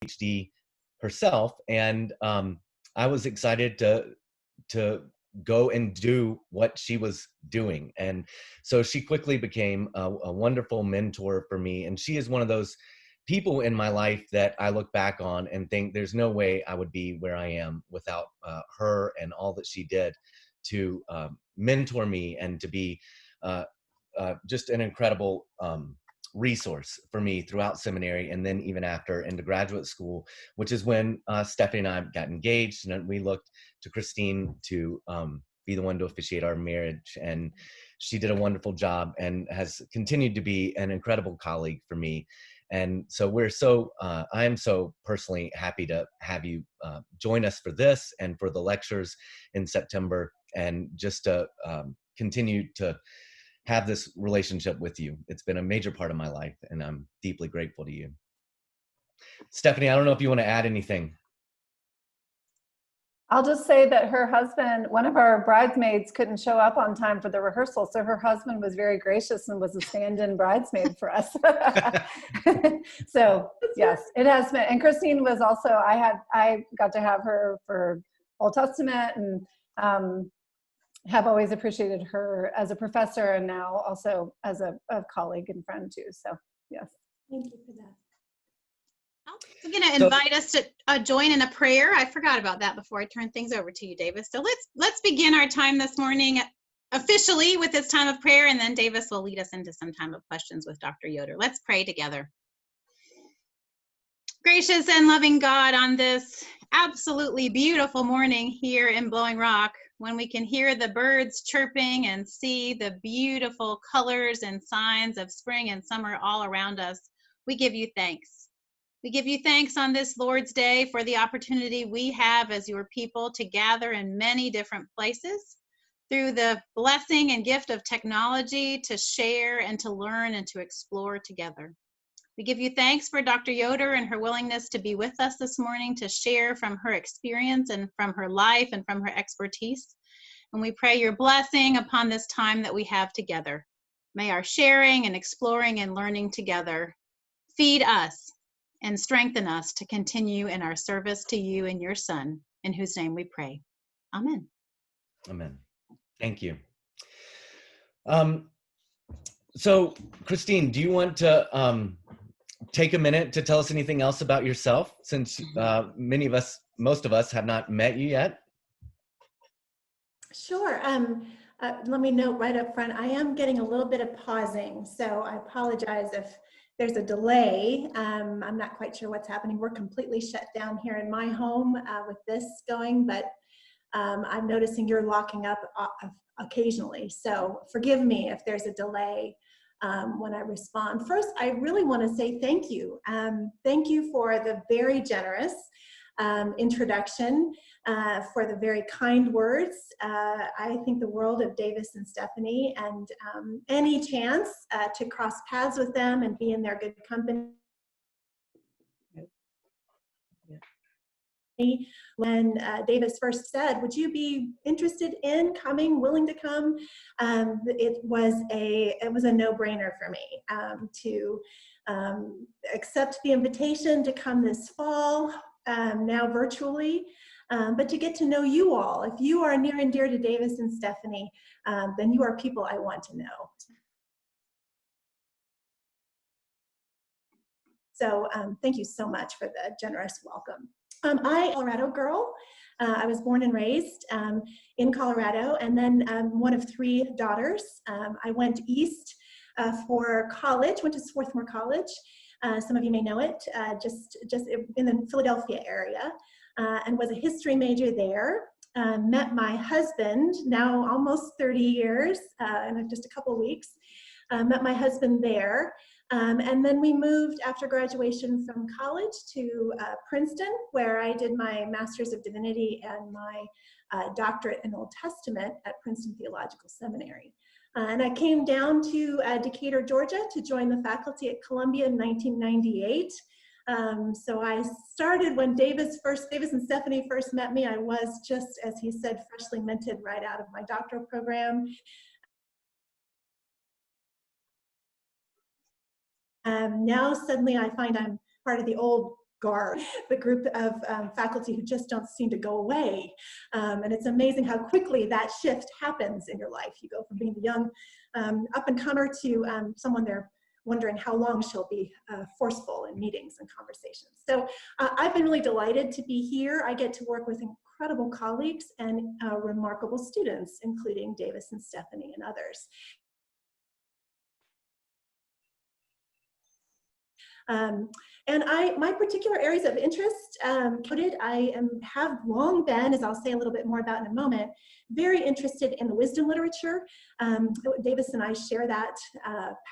PhD herself, and I was excited to go and do what she was doing. And so she quickly became a wonderful mentor for me. And she is one of those people in my life that I look back on and think there's no way I would be where I am without her and all that she did to mentor me and to be uh, just an incredible resource for me throughout seminary, and then even after into graduate school, which is when Stephanie and I got engaged, and we looked to Christine to be the one to officiate our marriage. And she did a wonderful job and has continued to be an incredible colleague for me. And so I am so personally happy to have you join us for this and for the lectures in September, and just to continue to have this relationship with you. It's been a major part of my life, and I'm deeply grateful to you. Stephanie, I don't know if you want to add anything. I'll just say that her husband, one of our bridesmaids, couldn't show up on time for the rehearsal, so her husband was very gracious and was a stand-in bridesmaid for us. So yes, it has been. And Christine was also, I got to have her for Old Testament, and have always appreciated her as a professor, and now also as a colleague and friend too. So yes. Thank you for that. I'm going to invite us to join in a prayer. I forgot about that before I turn things over to you, Davis. So let's begin our time this morning officially with this time of prayer, and then Davis will lead us into some time of questions with Dr. Yoder. Let's pray together. Gracious and loving God, on this absolutely beautiful morning here in Blowing Rock, when we can hear the birds chirping and see the beautiful colors and signs of spring and summer all around us, we give you thanks. We give you thanks on this Lord's Day for the opportunity we have as your people to gather in many different places through the blessing and gift of technology to share and to learn and to explore together. We give you thanks for Dr. Yoder and her willingness to be with us this morning to share from her experience and from her life and from her expertise. And we pray your blessing upon this time that we have together. May our sharing and exploring and learning together feed us and strengthen us to continue in our service to you and your Son, in whose name we pray. Amen. Amen. Thank you. So Christine, do you want to take a minute to tell us anything else about yourself, since most of us have not met you yet? Sure. Let me note right up front, I am getting a little bit of pausing, so I apologize if there's a delay. I'm not quite sure what's happening. We're completely shut down here in my home with this going, but I'm noticing you're locking up occasionally. So forgive me if there's a delay when I respond. First, I really want to say thank you. Thank you for the very generous introduction, for the very kind words. I think the world of Davis and Stephanie, and any chance to cross paths with them and be in their good company. When Davis first said, would you be interested in coming, willing to come? It was a no-brainer for me to accept the invitation to come this fall, now virtually, but to get to know you all. If you are near and dear to Davis and Stephanie, then you are people I want to know. So thank you so much for the generous welcome. I'm a Colorado girl. I was born and raised in Colorado, and then one of three daughters. I went east for college, went to Swarthmore College. Some of you may know it, just in the Philadelphia area, and was a history major there. Met my husband, now almost 30 years, in just a couple weeks. Met my husband there. And then we moved after graduation from college to Princeton, where I did my Master's of Divinity and my doctorate in Old Testament at Princeton Theological Seminary. And I came down to Decatur, Georgia to join the faculty at Columbia in 1998. So I started when Davis and Stephanie first met me. I was, just as he said, freshly minted right out of my doctoral program. Now suddenly I find I'm part of the old guard, the group of faculty who just don't seem to go away. And it's amazing how quickly that shift happens in your life. You go from being the young up-and-comer to someone they're wondering how long she'll be forceful in meetings and conversations. So I've been really delighted to be here. I get to work with incredible colleagues and remarkable students, including Davis and Stephanie and others. And my particular areas of interest, I have long been, as I'll say a little bit more about in a moment, very interested in the wisdom literature. Davis and I share that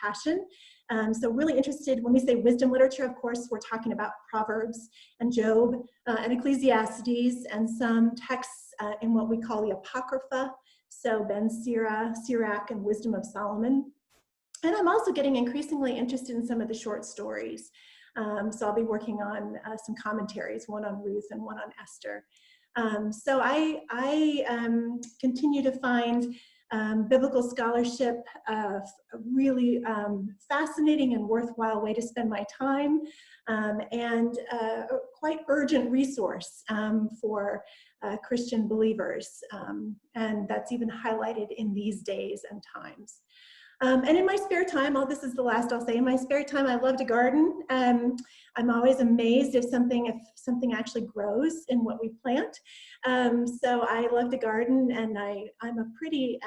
passion. So really interested, when we say wisdom literature, of course, we're talking about Proverbs and Job and Ecclesiastes and some texts in what we call the Apocrypha. So Ben Sira, Sirach, and Wisdom of Solomon. And I'm also getting increasingly interested in some of the short stories. So I'll be working on some commentaries, one on Ruth and one on Esther. So I continue to find biblical scholarship a really fascinating and worthwhile way to spend my time, and a quite urgent resource for Christian believers. And that's even highlighted in these days and times. And in my spare time, this is the last I'll say, in my spare time, I love to garden. I'm always amazed if something actually grows in what we plant. So I love to garden, and I'm a pretty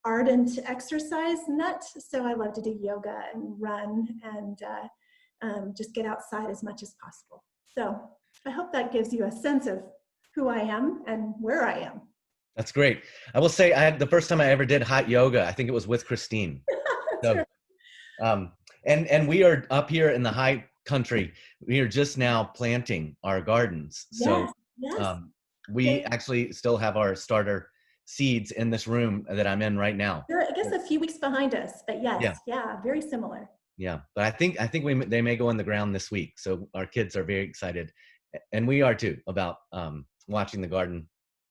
ardent exercise nut. So I love to do yoga and run and just get outside as much as possible. So I hope that gives you a sense of who I am and where I am. That's great. I will say the first time I ever did hot yoga, I think it was with Christine. So, and we are up here in the high country. We are just now planting our gardens. So yes. We actually still have our starter seeds in this room that I'm in right now. They're, I guess, a few weeks behind us, but yes, yeah, very similar. Yeah, but I think they may go in the ground this week. So our kids are very excited, and we are too, about watching the garden.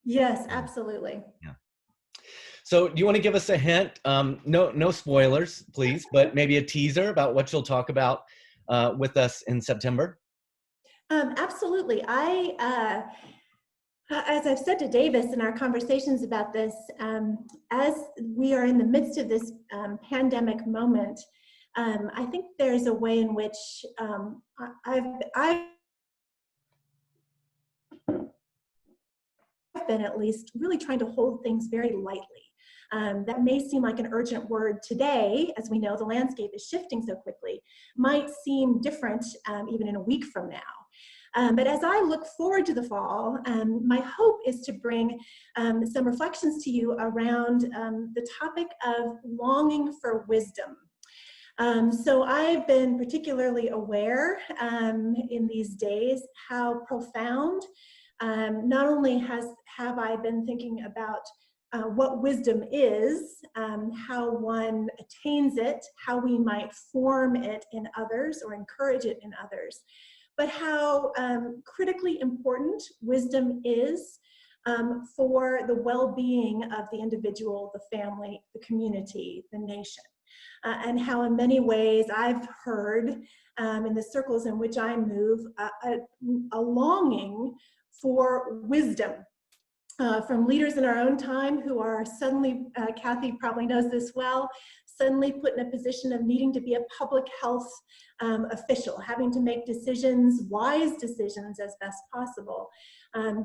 Yes, absolutely. Yeah. So do you want to give us a hint? No spoilers, please, but maybe a teaser about what you'll talk about with us in September? Absolutely. As I've said to Davis in our conversations about this, as we are in the midst of this pandemic moment, I think there's a way in which I've been at least really trying to hold things very lightly. That may seem like an urgent word today, as we know the landscape is shifting so quickly, might seem different even in a week from now. But as I look forward to the fall, my hope is to bring some reflections to you around the topic of longing for wisdom. So I've been particularly aware in these days how profound, not only have I been thinking about what wisdom is, how one attains it, how we might form it in others or encourage it in others, but how critically important wisdom is for the well-being of the individual, the family, the community, the nation. And how in many ways I've heard in the circles in which I move a longing for wisdom from leaders in our own time who are suddenly, Kathy probably knows this well, suddenly put in a position of needing to be a public health official, having to make decisions, wise decisions as best possible,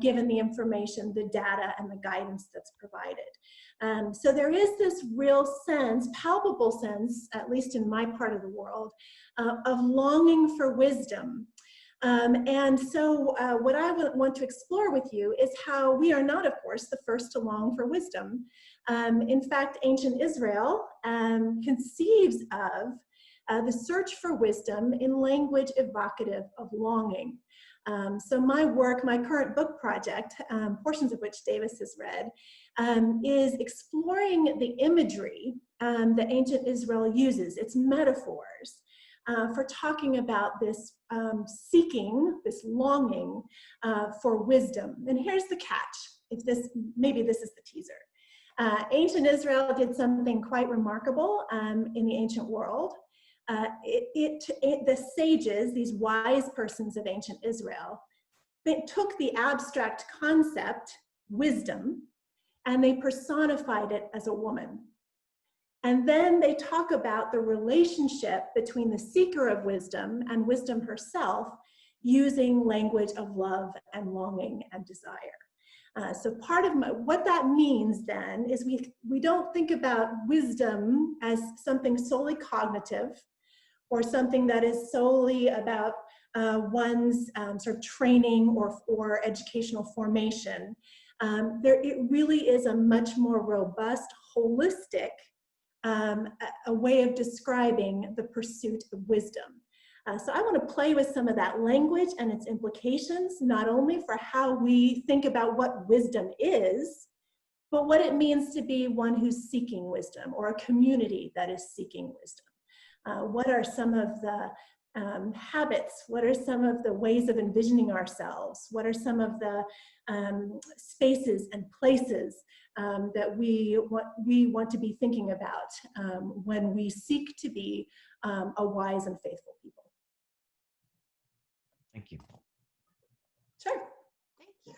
given the information, the data, and the guidance that's provided. So there is this real sense, palpable sense, at least in my part of the world, of longing for wisdom. And so what I would want to explore with you is how we are not, of course, the first to long for wisdom. In fact, ancient Israel conceives of the search for wisdom in language evocative of longing. So my work, my current book project, portions of which Davis has read, is exploring the imagery that ancient Israel uses, its metaphors, for talking about this seeking, this longing for wisdom. And here's the catch, maybe this is the teaser. Ancient Israel did something quite remarkable in the ancient world. the sages, these wise persons of ancient Israel, they took the abstract concept, wisdom, and they personified it as a woman. And then they talk about the relationship between the seeker of wisdom and wisdom herself, using language of love and longing and desire. So part of what that means then is we don't think about wisdom as something solely cognitive or something that is solely about one's sort of training or educational formation. It really is a much more robust, holistic a way of describing the pursuit of wisdom. So I want to play with some of that language and its implications, not only for how we think about what wisdom is, but what it means to be one who's seeking wisdom, or a community that is seeking wisdom. What are some of the habits? What are some of the ways of envisioning ourselves? What are some of the spaces and places that we want to be thinking about when we seek to be a wise and faithful people? Thank you. Sure. Thank you.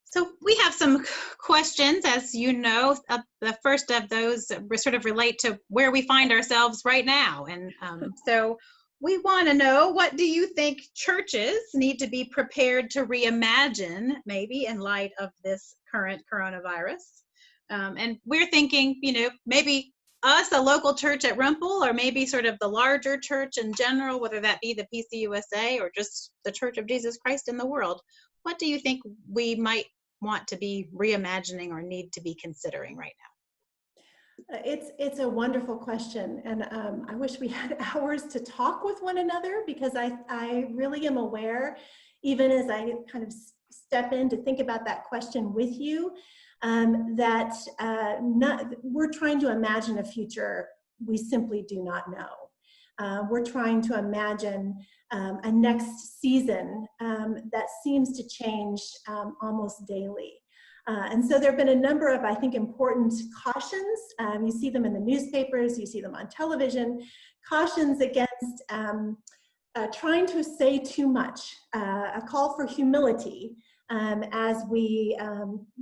So we have some questions, as you know. The first of those sort of relate to where we find ourselves right now. And so we want to know, what do you think churches need to be prepared to reimagine, maybe in light of this current coronavirus? And we're thinking, maybe us, a local church at Rumple, or maybe sort of the larger church in general, whether that be the PCUSA or just the Church of Jesus Christ in the world. What do you think we might want to be reimagining or need to be considering right now? It's a wonderful question, and I wish we had hours to talk with one another, because I really am aware, even as I kind of step in to think about that question with you, that we're trying to imagine a future we simply do not know. We're trying to imagine a next season that seems to change almost daily. And so there have been a number of, I think, important cautions. You see them in the newspapers, you see them on television, cautions against trying to say too much, a call for humility as we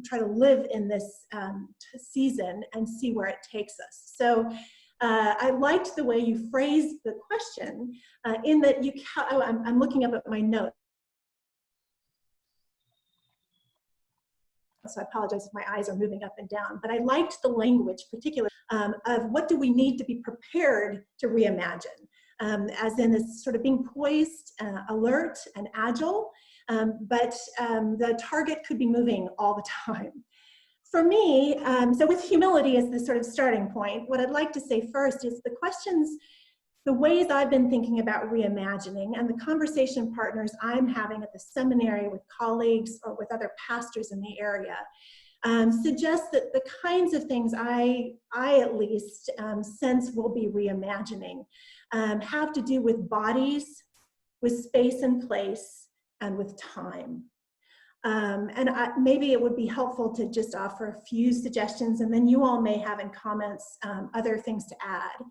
try to live in this season and see where it takes us. So I liked the way you phrased the question in that I'm looking up at my notes. So I apologize if my eyes are moving up and down, but I liked the language particularly of what do we need to be prepared to reimagine, as in this sort of being poised, alert and agile, but the target could be moving all the time. For me, so with humility as the sort of starting point, what I'd like to say first is the ways I've been thinking about reimagining and the conversation partners I'm having at the seminary with colleagues or with other pastors in the area suggest that the kinds of things I at least sense we'll be reimagining have to do with bodies, with space and place, and with time. Maybe it would be helpful to just offer a few suggestions, and then you all may have in comments other things to add.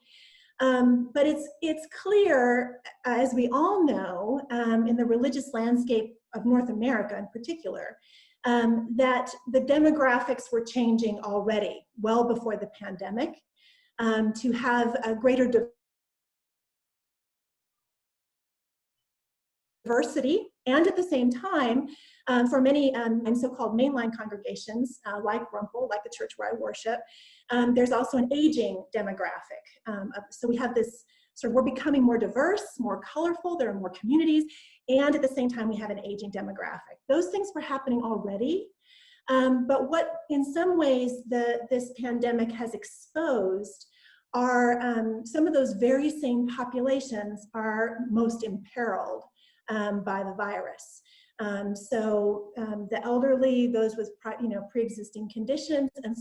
But it's clear, as we all know, in the religious landscape of North America in particular, that the demographics were changing already, well before the pandemic, to have a greater diversity, and at the same time, for many so-called mainline congregations, like Rumple, like the church where I worship, there's also an aging demographic. So we have this sort of, we're becoming more diverse, more colorful, there are more communities, and at the same time we have an aging demographic. Those things were happening already, but what in some ways this pandemic has exposed are some of those very same populations are most imperiled by the virus. So the elderly, those with pre-existing conditions, and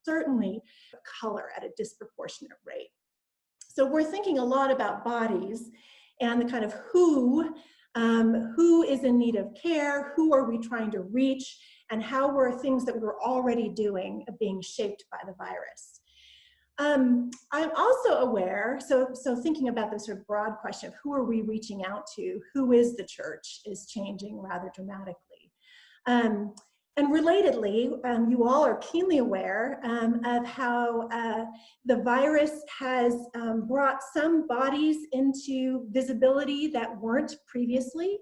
certainly color at a disproportionate rate. So we're thinking a lot about bodies and the kind of who is in need of care, who are we trying to reach, and how were things that we were already doing being shaped by the virus. I'm also aware, so thinking about this sort of broad question of who are we reaching out to, who is the church, is changing rather dramatically. And relatedly, you all are keenly aware of how the virus has brought some bodies into visibility that weren't previously,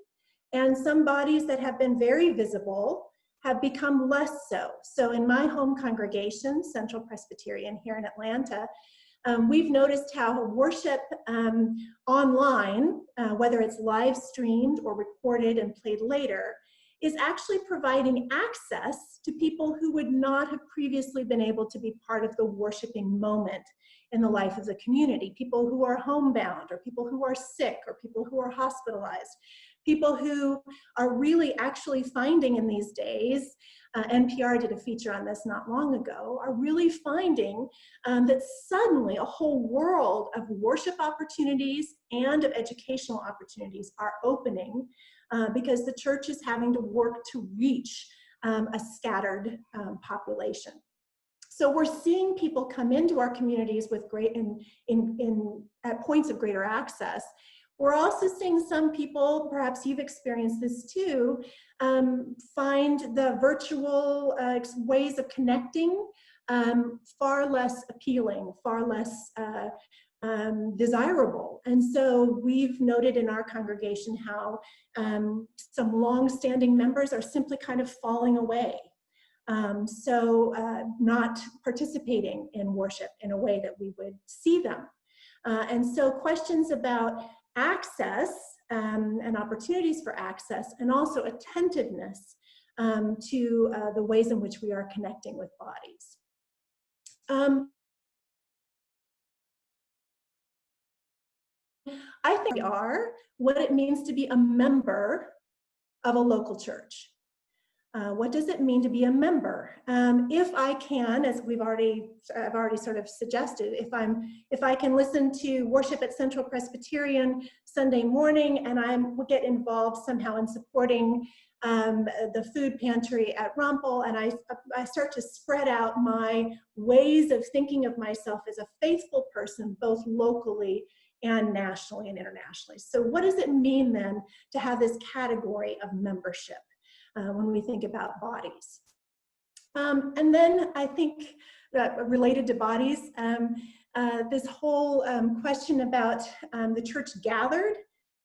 and some bodies that have been very visible have become less so. So in my home congregation, Central Presbyterian here in Atlanta, we've noticed how worship online, whether it's live streamed or recorded and played later, is actually providing access to people who would not have previously been able to be part of the worshiping moment in the life of the community. People who are homebound, or people who are sick, or people who are hospitalized. People who are really actually finding in these days, NPR did a feature on this not long ago, are really finding that suddenly a whole world of worship opportunities and of educational opportunities are opening because the church is having to work to reach a scattered population. So we're seeing people come into our communities with at points of greater access. We're also seeing some people, perhaps you've experienced this too, find the virtual ways of connecting far less appealing, far less desirable. And so we've noted in our congregation how some long-standing members are simply kind of falling away. Not participating in worship in a way that we would see them. And so questions about access and opportunities for access, and also attentiveness to the ways in which we are connecting with bodies. I think we are what it means to be a member of a local church. What does it mean to be a member? If I can, as I've already sort of suggested, if I can listen to worship at Central Presbyterian Sunday morning, and I get involved somehow in supporting the food pantry at Rumple, and I start to spread out my ways of thinking of myself as a faithful person, both locally and nationally and internationally. So what does it mean then to have this category of membership when we think about bodies? And then I think related to bodies, this whole question about the church gathered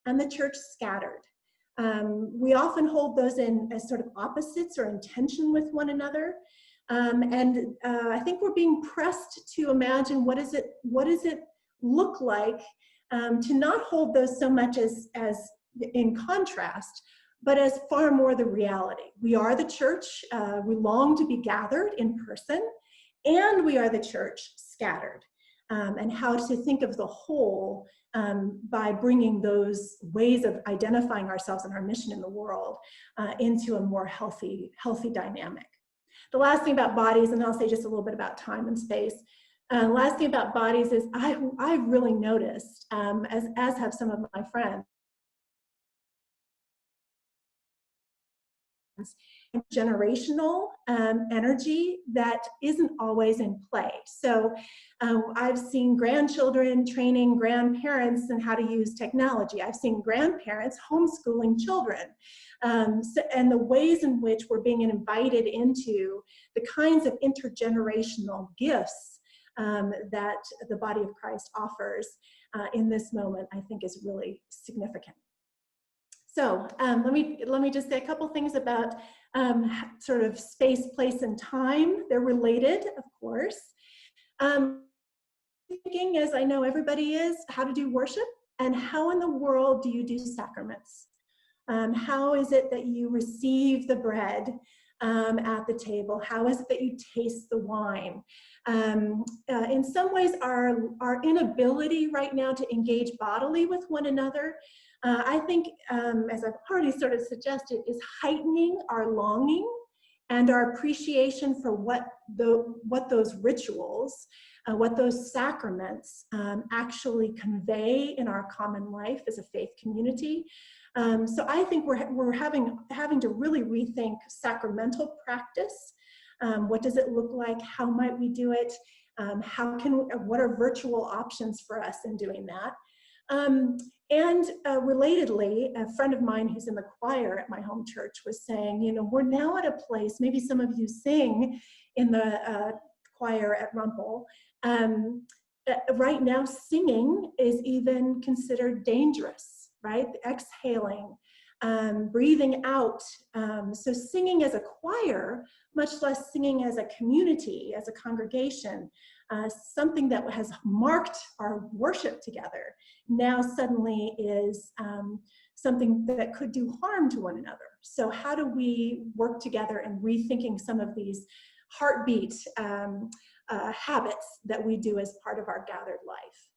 and the church scattered. We often hold those in as sort of opposites or in tension with one another. I think we're being pressed to imagine what does it look like to not hold those so much as in contrast, but as far more the reality. We are the church, we long to be gathered in person, and we are the church scattered, and how to think of the whole by bringing those ways of identifying ourselves and our mission in the world into a more healthy dynamic. The last thing about bodies, and I'll say just a little bit about time and space. Last thing about bodies is I've really noticed, as have some of my friends, generational energy that isn't always in play. So I've seen grandchildren training grandparents in how to use technology. I've seen grandparents homeschooling children. And the ways in which we're being invited into the kinds of intergenerational gifts that the body of Christ offers in this moment, I think is really significant. So let me just say a couple things about sort of space, place, and time. They're related, of course. Thinking, as I know everybody is, how to do worship, and how in the world do you do sacraments? How is it that you receive the bread at the table? How is it that you taste the wine? In some ways, our inability right now to engage bodily with one another, I think, as I've already sort of suggested, is heightening our longing and our appreciation for what those rituals what those sacraments actually convey in our common life as a faith community. So I think we're having to really rethink sacramental practice. What does it look like? How might we do it? What are virtual options for us in doing that? And relatedly, a friend of mine who's in the choir at my home church was saying, you know, we're now at a place, maybe some of you sing in the choir at Rumple. Right now, singing is even considered dangerous, right? Exhaling, breathing out. So singing as a choir, much less singing as a community, as a congregation, something that has marked our worship together, now suddenly is something that could do harm to one another. So how do we work together in rethinking some of these heartbeat habits that we do as part of our gathered life?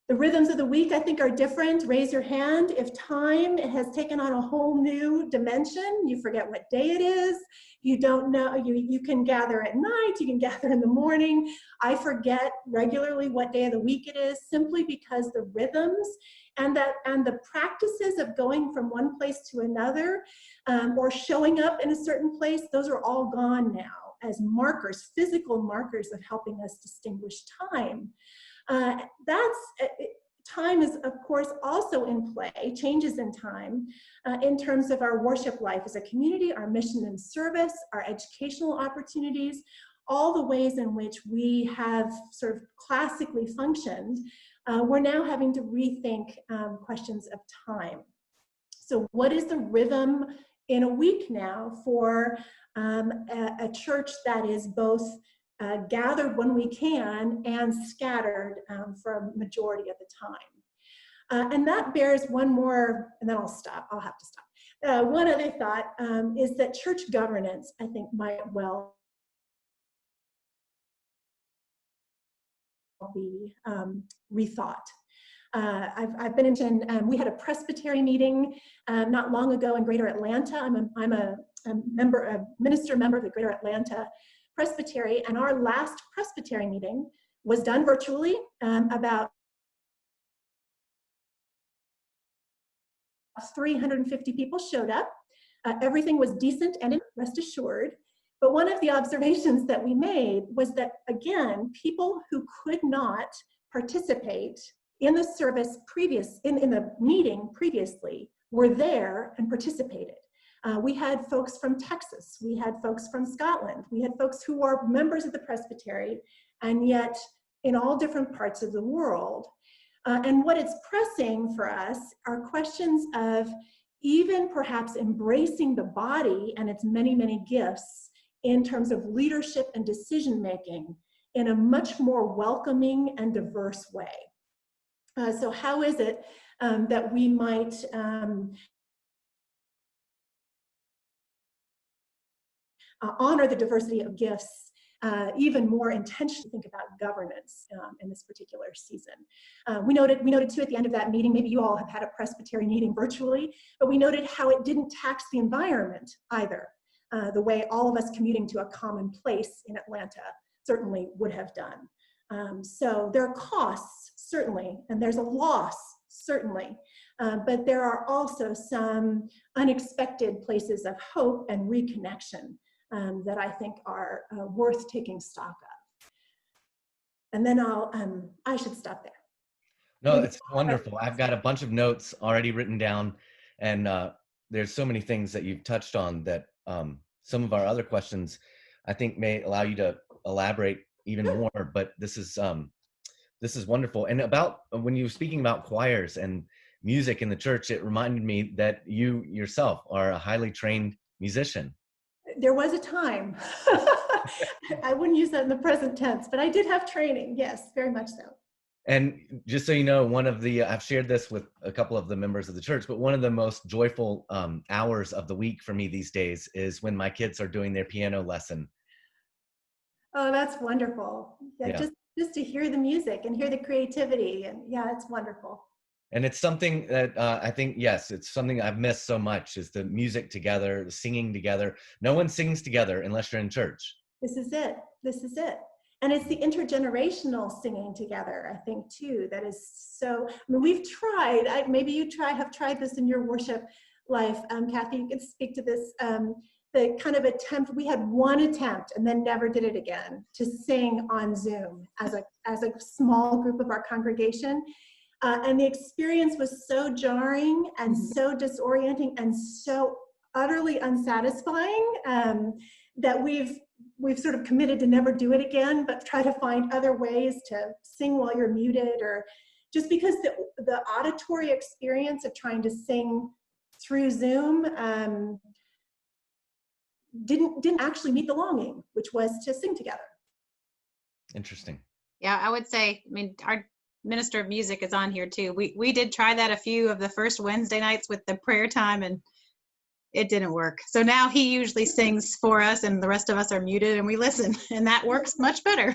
The rhythms of the week, I think, are different. Raise your hand if time has taken on a whole new dimension. You forget what day it is. You don't know, you can gather at night, you can gather in the morning. I forget regularly what day of the week it is, simply because the rhythms and the practices of going from one place to another, or showing up in a certain place, those are all gone now as markers, physical markers of helping us distinguish time. Time is, of course, also in play, changes in time, in terms of our worship life as a community, our mission and service, our educational opportunities, all the ways in which we have sort of classically functioned. We're now having to rethink questions of time. So what is the rhythm in a week now for a church that is both gathered when we can and scattered for a majority of the time? And that bears one more, and then I'll have to stop. One other thought is that church governance, I think, might well be rethought. I've been in, we had a presbytery meeting not long ago in Greater Atlanta. I'm a minister member of the Greater Atlanta Presbytery, and our last presbytery meeting was done virtually. About 350 people showed up. Everything was decent and rest assured. But one of the observations that we made was that, again, people who could not participate in the service in the meeting previously were there and participated. We had folks from Texas, we had folks from Scotland, we had folks who are members of the presbytery, and yet in all different parts of the world. And what it's pressing for us are questions of even perhaps embracing the body and its many, many gifts in terms of leadership and decision-making in a much more welcoming and diverse way. So how is it that we might honor the diversity of gifts even more intentionally? Think about governance in this particular season. We noted too at the end of that meeting, maybe you all have had a presbytery meeting virtually, but we noted how it didn't tax the environment either, the way all of us commuting to a common place in Atlanta certainly would have done. So there are costs, certainly, and there's a loss, certainly, but there are also some unexpected places of hope and reconnection that I think are worth taking stock of. And then I should stop there. No, it's wonderful. I've got a bunch of notes already written down, and there's so many things that you've touched on that some of our other questions I think may allow you to elaborate even more, but this is wonderful. And about when you were speaking about choirs and music in the church, it reminded me that you yourself are a highly trained musician. There was a time. I wouldn't use that in the present tense, but I did have training. Yes, very much so. And just so you know, I've shared this with a couple of the members of the church, but one of the most joyful hours of the week for me these days is when my kids are doing their piano lesson. Oh, that's wonderful. Yeah. Just to hear the music and hear the creativity, and yeah, it's wonderful. And it's something that I think, yes, it's something I've missed so much, is the music together, the singing together. No one sings together unless you're in church. This is it. This is it. And it's the intergenerational singing together, I think, too, that is so, I mean, we've tried, maybe you have tried this in your worship life. Kathy, you can speak to this. The kind of attempt, we had one attempt and then never did it again, to sing on Zoom as a small group of our congregation. And the experience was so jarring and so disorienting and so utterly unsatisfying that we've sort of committed to never do it again, but try to find other ways to sing while you're muted, or just because the auditory experience of trying to sing through Zoom didn't actually meet the longing, which was to sing together. Interesting. Yeah, I would say, I mean, our minister of music is on here too. We did try that a few of the first Wednesday nights with the prayer time, and it didn't work. So now he usually sings for us and the rest of us are muted and we listen, and that works much better.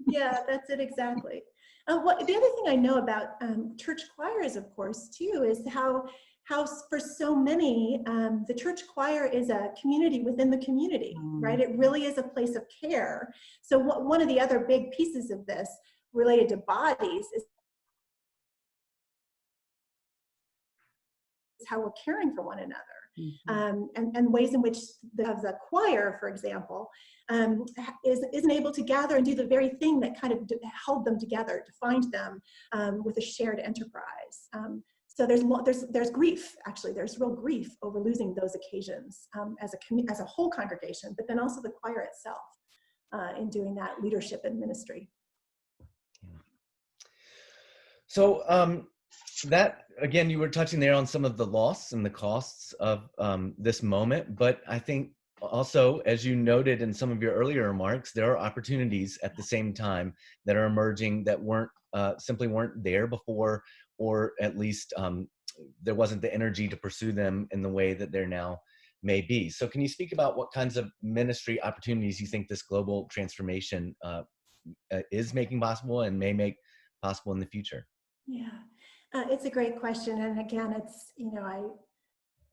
Yeah, that's it exactly. The other thing I know about church choirs, of course, too, is how for so many, the church choir is a community within the community, right? It really is a place of care. So one of the other big pieces of this related to bodies is how we're caring for one another. And ways in which the choir, for example, isn't able to gather and do the very thing that kind of held them together, to find them with a shared enterprise. So there's grief, actually. There's real grief over losing those occasions as a whole congregation, but then also the choir itself in doing that leadership and ministry. So that, again, you were touching there on some of the loss and the costs of this moment, but I think also, as you noted in some of your earlier remarks, there are opportunities at the same time that are emerging that simply weren't there before, or at least there wasn't the energy to pursue them in the way that there now may be. So can you speak about what kinds of ministry opportunities you think this global transformation is making possible and may make possible in the future? Yeah, it's a great question. And again, it's, you know,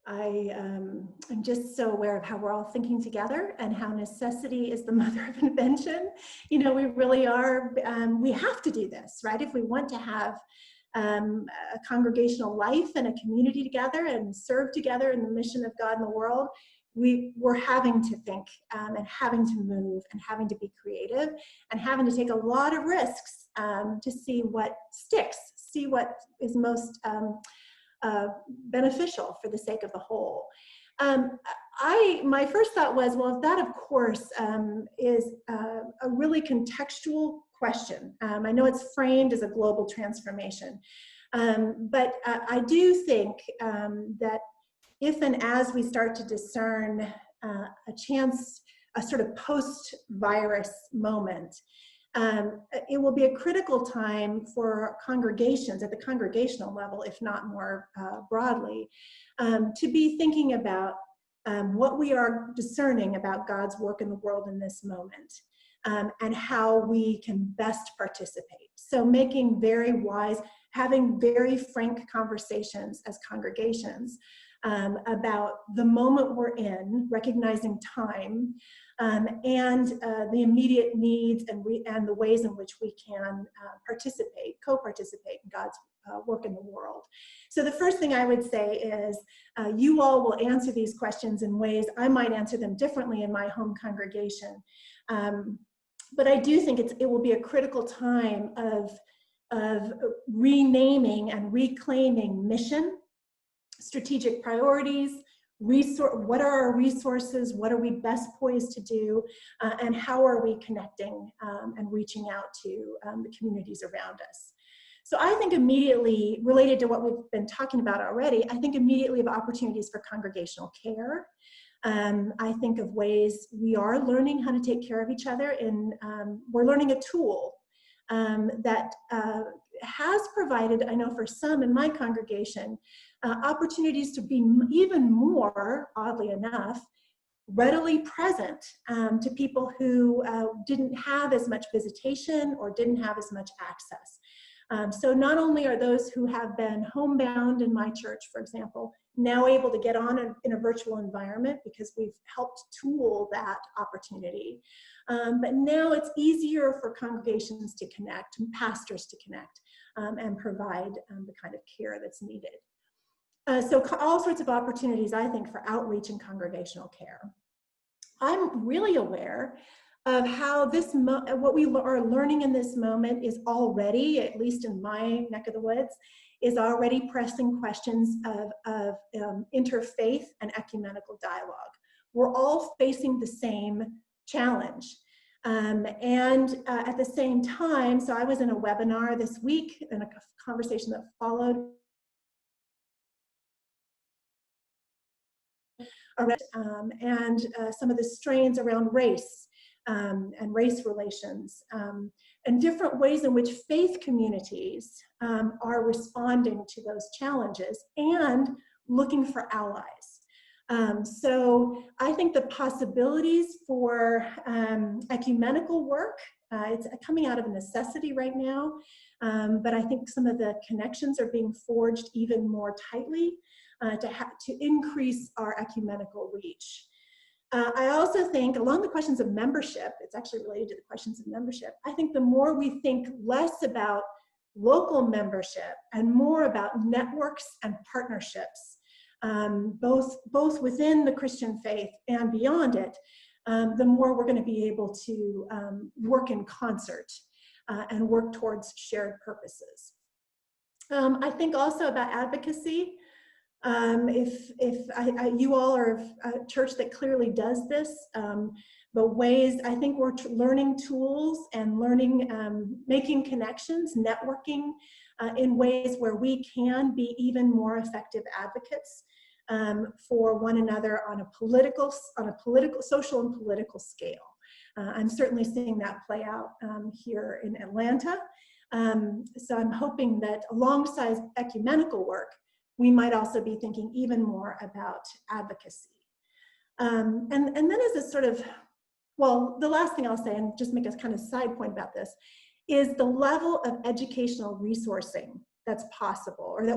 I'm just so aware of how we're all thinking together and how necessity is the mother of invention. You know, we really are, we have to do this, right? If we want to have a congregational life and a community together and serve together in the mission of God in the world, we're having to think and having to move and having to be creative and having to take a lot of risks to see what sticks, see what is most beneficial for the sake of the whole. My first thought was, well, that of course is a really contextual question. I know it's framed as a global transformation, but I do think that if and as we start to discern a sort of post-virus moment, it will be a critical time for congregations at the congregational level, if not more broadly, to be thinking about what we are discerning about God's work in the world in this moment, and how we can best participate. So making very wise, having very frank conversations as congregations about the moment we're in, recognizing time, and the immediate needs and the ways in which we can co-participate in God's work in the world. So the first thing I would say is you all will answer these questions in ways I might answer them differently in my home congregation. But I do think it will be a critical time of renaming and reclaiming mission, strategic priorities, what are our resources, what are we best poised to do, and how are we connecting and reaching out to the communities around us. So I think immediately, related to what we've been talking about already, I think immediately of opportunities for congregational care. I think of ways we are learning how to take care of each other, and we're learning a tool that has provided, I know for some in my congregation, opportunities to be even more, oddly enough, readily present to people who didn't have as much visitation or didn't have as much access. So not only are those who have been homebound in my church, for example, now able to get on in a virtual environment because we've helped tool that opportunity, but now it's easier for congregations to connect, and pastors to connect, and provide the kind of care that's needed. So all sorts of opportunities, I think, for outreach and congregational care. I'm really aware of how what we are learning in this moment is already, at least in my neck of the woods, is already pressing questions of interfaith and ecumenical dialogue. We're all facing the same challenge. At the same time, so I was in a webinar this week and a conversation that followed around some of the strains around race and race relations, and different ways in which faith communities are responding to those challenges and looking for allies. So I think the possibilities for ecumenical work, it's coming out of necessity right now, but I think some of the connections are being forged even more tightly to increase our ecumenical reach. I also think along the questions of membership, it's actually related to the questions of membership, I think the more we think less about local membership and more about networks and partnerships, both within the Christian faith and beyond it, the more we're going to be able to work in concert and work towards shared purposes. I think also about advocacy. If you all are a church that clearly does this, but ways, I think we're learning tools and learning, making connections, networking in ways where we can be even more effective advocates for one another on a social and political scale. I'm certainly seeing that play out here in Atlanta. So I'm hoping that alongside ecumenical work, we might also be thinking even more about advocacy. And then as a sort of, well, the last thing I'll say, and just make a kind of side point about this, is the level of educational resourcing that's possible, or that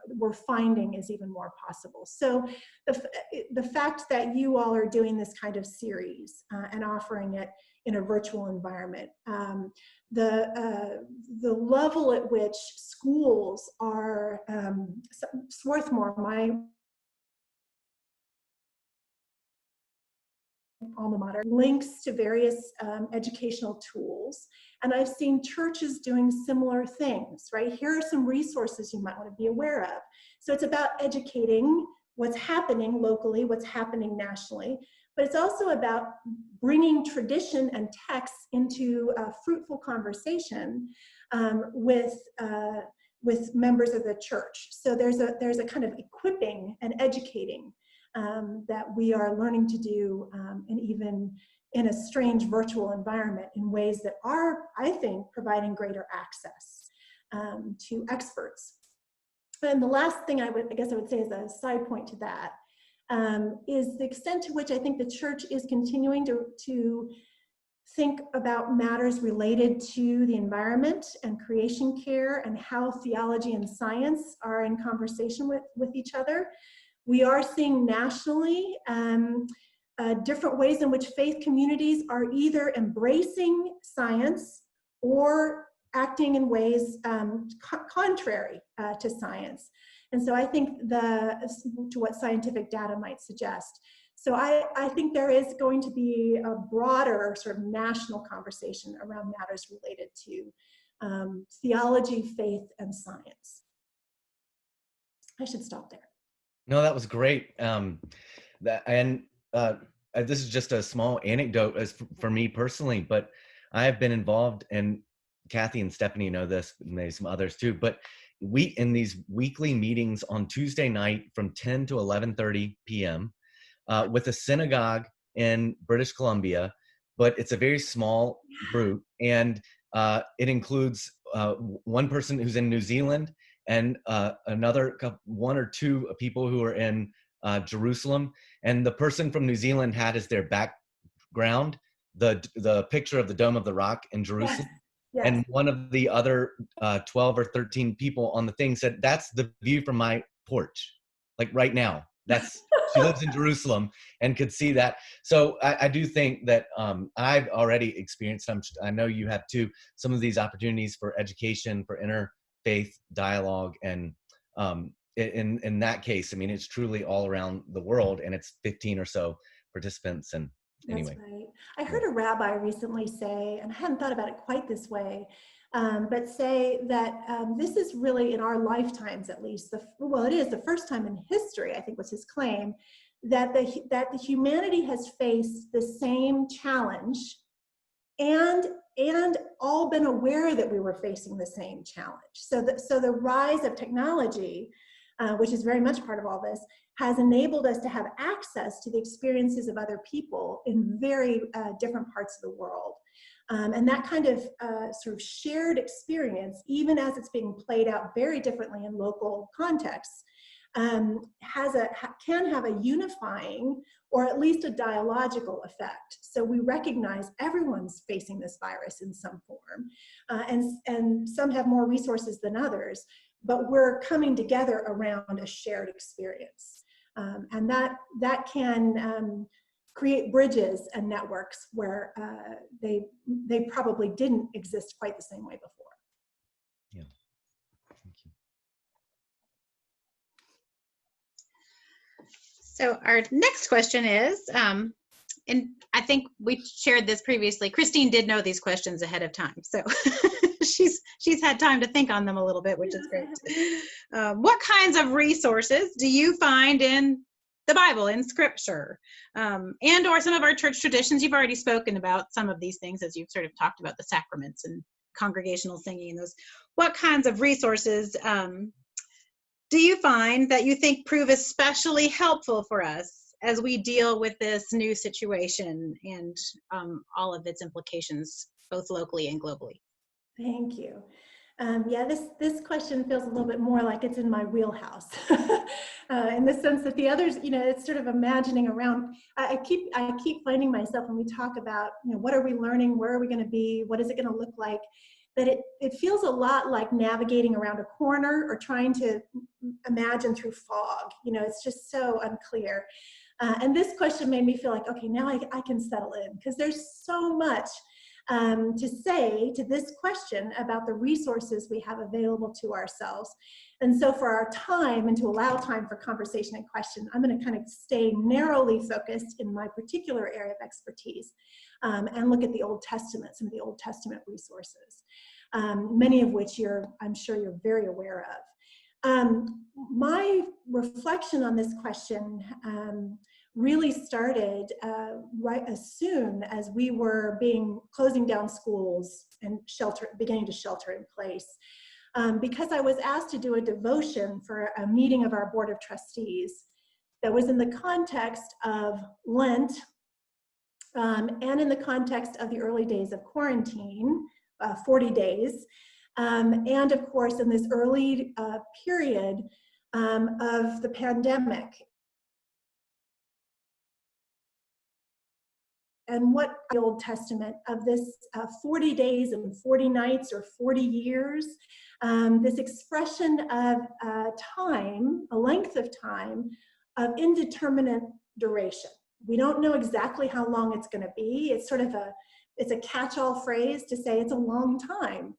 we're finding is even more possible. So the fact that you all are doing this kind of series and offering it in a virtual environment, the level at which schools are, Swarthmore, my alma mater, links to various educational tools. And I've seen churches doing similar things, right? Here are some resources you might want to be aware of. So it's about educating what's happening locally, what's happening nationally, but it's also about bringing tradition and text into a fruitful conversation with members of the church. So there's a kind of equipping and educating that we are learning to do, and even in a strange virtual environment in ways that are, I think, providing greater access to experts. And the last thing I guess I would say as a side point to that is the extent to which I think the church is continuing to think about matters related to the environment and creation care and how theology and science are in conversation with each other. We are seeing nationally different ways in which faith communities are either embracing science or acting in ways contrary to science. And so I think to what scientific data might suggest. So I think there is going to be a broader sort of national conversation around matters related to theology, faith, and science. I should stop there. No, that was great. This is just a small anecdote for me personally, but I have been involved, and Kathy and Stephanie know this, maybe some others too, but in these weekly meetings on Tuesday night from 10 to 11:30 p.m. With a synagogue in British Columbia, but it's a very small group, and it includes one person who's in New Zealand and one or two people who are in Jerusalem. And the person from New Zealand had as their background the picture of the Dome of the Rock in Jerusalem. Yes. Yes. And one of the other 12 or 13 people on the thing said, that's the view from my porch, like right now. That's, she lives in Jerusalem and could see that. So I do think that I've already experienced, I know you have too, some of these opportunities for education, for interfaith dialogue. And in that case, I mean, it's truly all around the world, and it's 15 or so participants. And anyway. That's right. I heard a rabbi recently say, and I hadn't thought about it quite this way, but say that this is really in our lifetimes, at least, well, it is the first time in history, I think was his claim, that the humanity has faced the same challenge and all been aware that we were facing the same challenge. So the rise of technology, which is very much part of all this, has enabled us to have access to the experiences of other people in very different parts of the world. And that kind of sort of shared experience, even as it's being played out very differently in local contexts, can have a unifying or at least a dialogical effect. So we recognize everyone's facing this virus in some form, and some have more resources than others, but we're coming together around a shared experience. And that can create bridges and networks where they probably didn't exist quite the same way before. Yeah, thank you. So our next question is, and I think we shared this previously, Christine did know these questions ahead of time. So she's had time to think on them a little bit, which is great. What kinds of resources do you find in the Bible, in Scripture, and or some of our church traditions? You've already spoken about some of these things as you've sort of talked about the sacraments and congregational singing and those. What kinds of resources do you find that you think prove especially helpful for us as we deal with this new situation and all of its implications, both locally and globally? Thank you. Yeah, this question feels a little bit more like it's in my wheelhouse, in the sense that the others, it's sort of imagining around. I keep finding myself when we talk about, what are we learning, where are we going to be, what is it going to look like, that it feels a lot like navigating around a corner or trying to imagine through fog. It's just so unclear. And this question made me feel like, okay, now I can settle in, because there's so much to say to this question about the resources we have available to ourselves. And so for our time, and to allow time for conversation and question, I'm going to kind of stay narrowly focused in my particular area of expertise, and look at the Old Testament, some of the Old Testament resources, many of which I'm sure you're very aware of. My reflection on this question really started right as soon as we were closing down schools and beginning to shelter in place. Because I was asked to do a devotion for a meeting of our Board of Trustees that was in the context of Lent, and in the context of the early days of quarantine, 40 days, and of course in this early period of the pandemic. And what the Old Testament of this 40 days and 40 nights or 40 years, this expression of time, a length of time of indeterminate duration. We don't know exactly how long it's going to be. It's sort of it's a catch-all phrase to say it's a long time,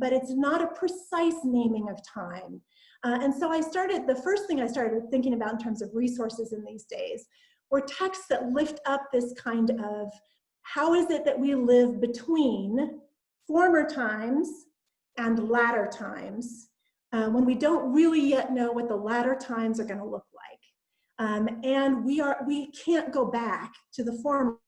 but it's not a precise naming of time. And so the first thing I started thinking about in terms of resources in these days were texts that lift up this kind of, how is it that we live between former times and latter times, when we don't really yet know what the latter times are going to look like. And we can't go back to the former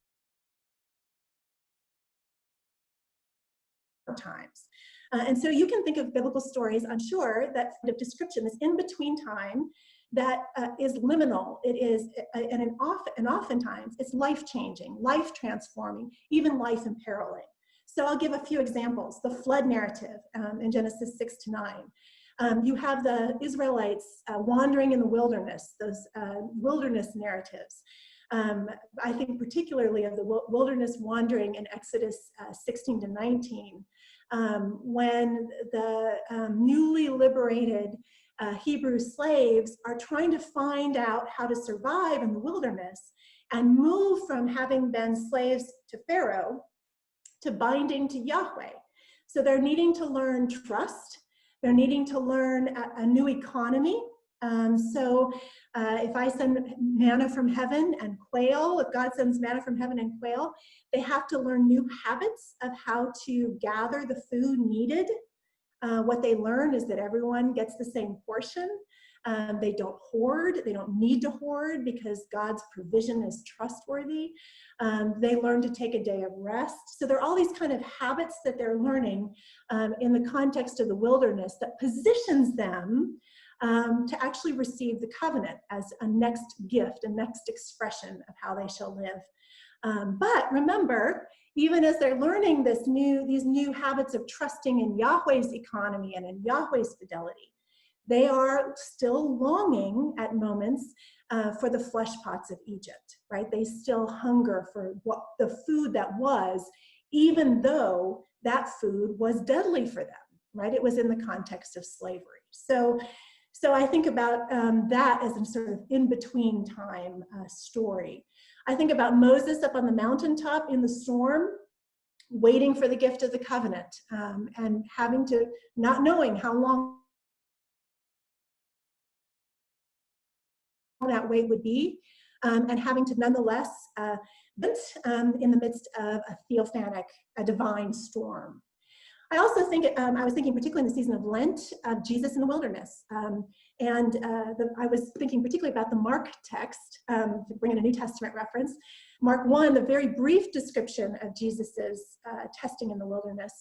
times. And so you can think of biblical stories, I'm sure, that the description is in between time, that is liminal. It is, and oftentimes it's life-changing, life-transforming, even life-imperiling. So I'll give a few examples. The flood narrative in Genesis 6-9. You have the Israelites wandering in the wilderness, those wilderness narratives. I think particularly of the wilderness wandering in Exodus 16-19. when the newly liberated Hebrew slaves are trying to find out how to survive in the wilderness and move from having been slaves to Pharaoh to binding to Yahweh. So they're needing to learn trust. They're needing to learn a new economy. If I send manna from heaven and quail, if God sends manna from heaven and quail, they have to learn new habits of how to gather the food needed. What they learn is that everyone gets the same portion. They don't hoard. They don't need to hoard because God's provision is trustworthy. They learn to take a day of rest. So there are all these kind of habits that they're learning in the context of the wilderness that positions them to actually receive the covenant as a next gift, a next expression of how they shall live. But remember, even as they're learning these new habits of trusting in Yahweh's economy and in Yahweh's fidelity, they are still longing at moments for the flesh pots of Egypt, right? They still hunger for what the food that was, even though that food was deadly for them, right? It was in the context of slavery. So I think about that as a sort of in-between time story. I think about Moses up on the mountaintop in the storm, waiting for the gift of the covenant, and having to, not knowing how long that wait would be, and having to nonetheless in the midst of a theophanic, a divine storm. I also think, I was thinking particularly in the season of Lent, of Jesus in the wilderness. I was thinking particularly about the Mark text, to bring in a New Testament reference. Mark 1, the very brief description of Jesus's testing in the wilderness,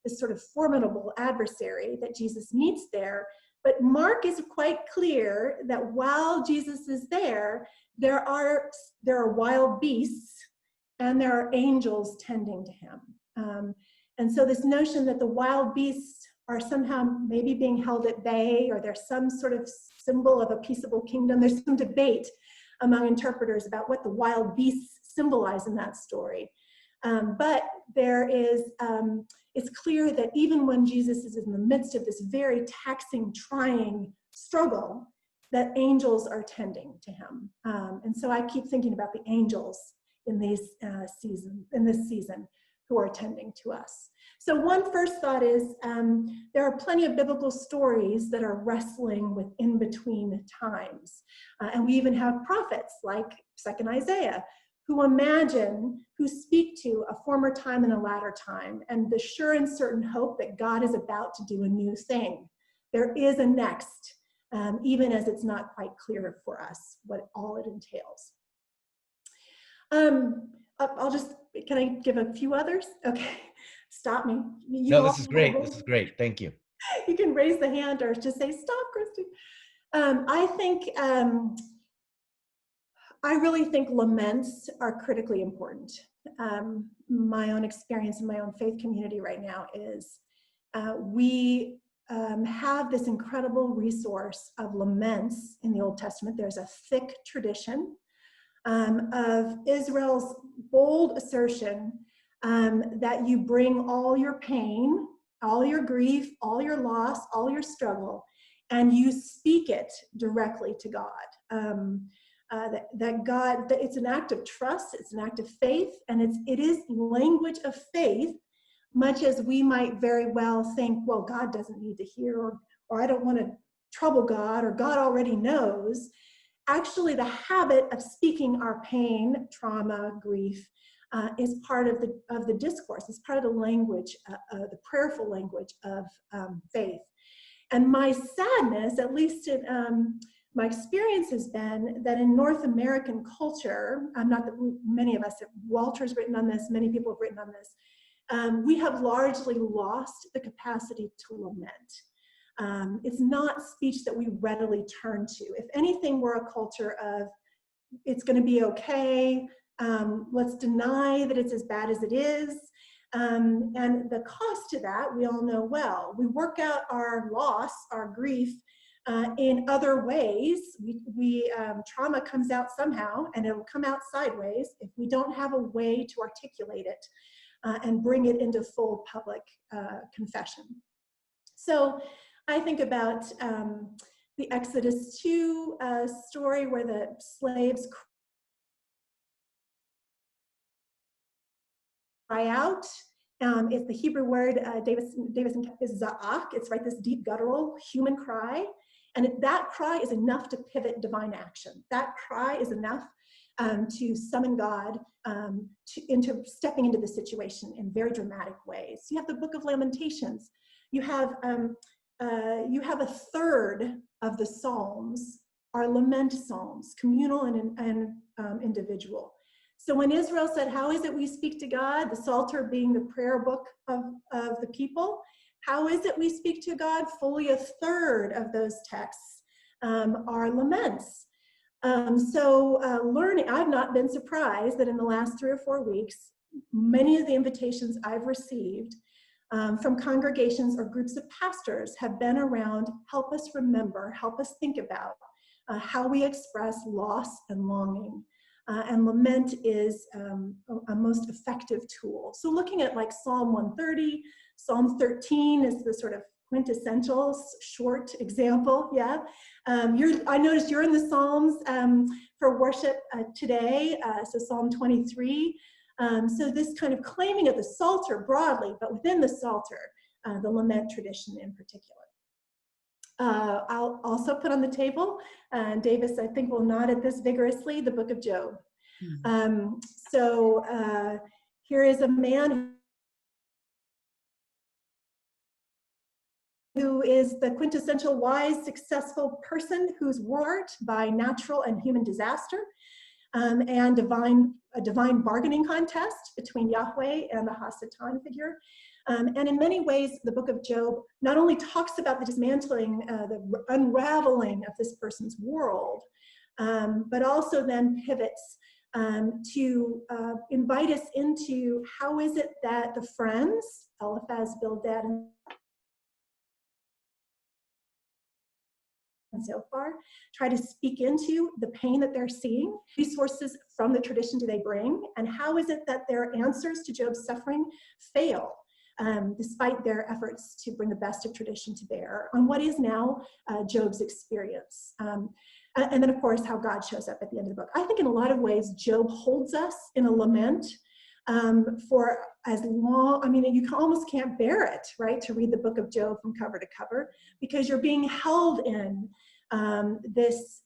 this sort of formidable adversary that Jesus meets there. But Mark is quite clear that while Jesus is there are wild beasts and there are angels tending to him. And so this notion that the wild beasts are somehow maybe being held at bay, or there's some sort of symbol of a peaceable kingdom. There's some debate among interpreters about what the wild beasts symbolize in that story. But there is, it's clear that even when Jesus is in the midst of this very taxing, trying struggle, that angels are tending to him. And so I keep thinking about the angels in this season who are tending to us. So one first thought is there are plenty of biblical stories that are wrestling with in-between times. And we even have prophets like 2nd Isaiah who speak to a former time and a latter time, and the sure and certain hope that God is about to do a new thing. There is a next, even as it's not quite clear for us what all it entails. Can I give a few others? Okay, stop me. No, this is great. This is great. Thank you. You can raise the hand or just say, stop, Christy. I really think laments are critically important. My own experience in my own faith community right now is we have this incredible resource of laments in the Old Testament. There's a thick tradition of Israel's bold assertion that you bring all your pain, all your grief, all your loss, all your struggle, and you speak it directly to God. That God, that it's an act of trust, it's an act of faith, and it is language of faith, much as we might very well think, well, God doesn't need to hear, or I don't want to trouble God, or God already knows. Actually, the habit of speaking our pain, trauma, grief, is part of the discourse. It's part of the language, the prayerful language of faith. And my sadness, at least my experience has been that in North American culture, not that many of us, Walter's written on this, many people have written on this, we have largely lost the capacity to lament. It's not speech that we readily turn to. If anything, we're a culture of, it's going to be okay, let's deny that it's as bad as it is. And the cost to that, we all know well. We work out our loss, our grief, in other ways. Trauma comes out somehow, and it'll come out sideways if we don't have a way to articulate it. and bring it into full public confession. So I think about the Exodus 2 story where the slaves cry out. It's the Hebrew word, Davis is za'ak. It's right, this deep guttural human cry. And that cry is enough to pivot divine action. That cry is enough to summon God into stepping into the situation in very dramatic ways. You have the Book of Lamentations. You have a third of the Psalms are lament psalms, communal and individual. So when Israel said, "How is it we speak to God?" the Psalter being the prayer book of the people, how is it we speak to God? Fully a third of those texts are laments. Learning, I've not been surprised that in the last 3 or 4 weeks, many of the invitations I've received from congregations or groups of pastors have been around, help us remember, help us think about how we express loss and longing. And lament is a most effective tool. So looking at like Psalm 130, Psalm 13 is the sort of quintessential short example, yeah. I noticed you're in the Psalms for worship today, so Psalm 23. So this kind of claiming of the Psalter broadly, but within the Psalter, the lament tradition in particular. I'll also put on the table, and Davis, I think, will nod at this vigorously, the book of Job. Here is a man who is the quintessential wise, successful person who's warped by natural and human disaster and a divine bargaining contest between Yahweh and the Hasatan figure. And in many ways, the book of Job not only talks about the dismantling, the unraveling of this person's world, but also then pivots to invite us into how is it that the friends, Eliphaz, Bildad, and Zophar, try to speak into the pain that they're seeing. Resources from the tradition do they bring? And how is it that their answers to Job's suffering fail, despite their efforts to bring the best of tradition to bear on what is now Job's experience? And then, of course, how God shows up at the end of the book. I think in a lot of ways, Job holds us in a lament for as long, I mean, you almost can't bear it, right, to read the book of Job from cover to cover, because you're being held in this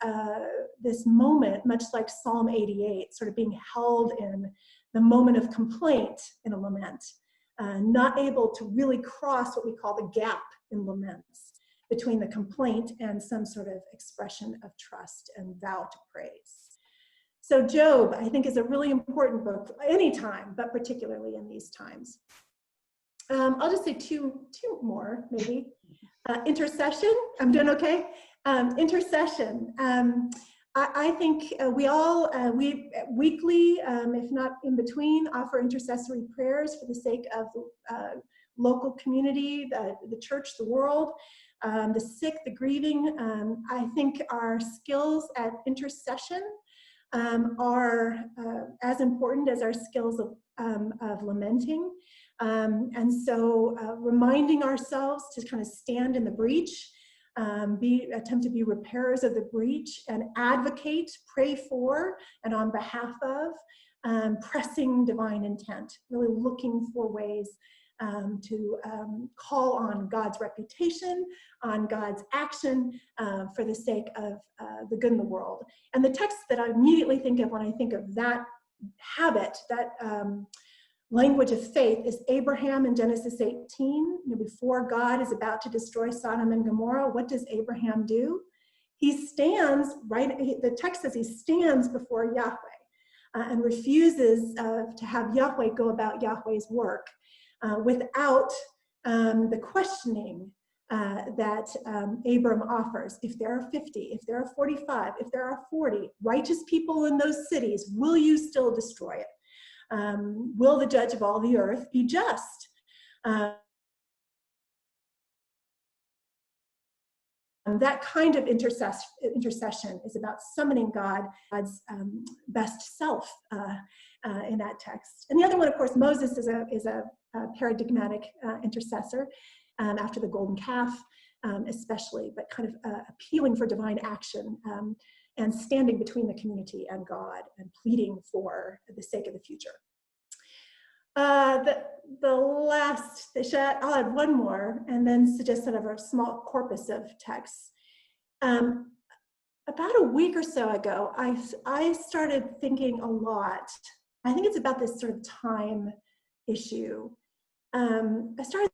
moment, much like Psalm 88, sort of being held in the moment of complaint in a lament, not able to really cross what we call the gap in laments between the complaint and some sort of expression of trust and vow to praise. So Job, I think, is a really important book anytime, but particularly in these times. I'll just say two more, maybe. Intercession, I'm doing okay? Intercession. I think we weekly, if not in between, offer intercessory prayers for the sake of the local community, the church, the world, the sick, the grieving. I think our skills at intercession are as important as our skills of lamenting. And so reminding ourselves to kind of stand in the breach, attempt to be repairers of the breach and advocate, pray for, and on behalf of, pressing divine intent, really looking for ways to call on God's reputation, on God's action for the sake of the good in the world. And the text that I immediately think of when I think of that habit, that language of faith, is Abraham in Genesis 18. Before God is about to destroy Sodom and Gomorrah, what does Abraham do? He stands, the text says he stands before Yahweh and refuses to have Yahweh go about Yahweh's work. Without the questioning that Abram offers. If there are 50, if there are 45, if there are 40 righteous people in those cities, will you still destroy it? Will the judge of all the earth be just? That kind of intercession is about summoning God's best self in that text. And the other one, of course, Moses is a paradigmatic intercessor after the golden calf, especially, but kind of appealing for divine action and standing between the community and God and pleading for the sake of the future. I'll add one more and then suggest sort of a small corpus of texts. About a week or so ago, I started thinking a lot. I think it's about this sort of time issue. I started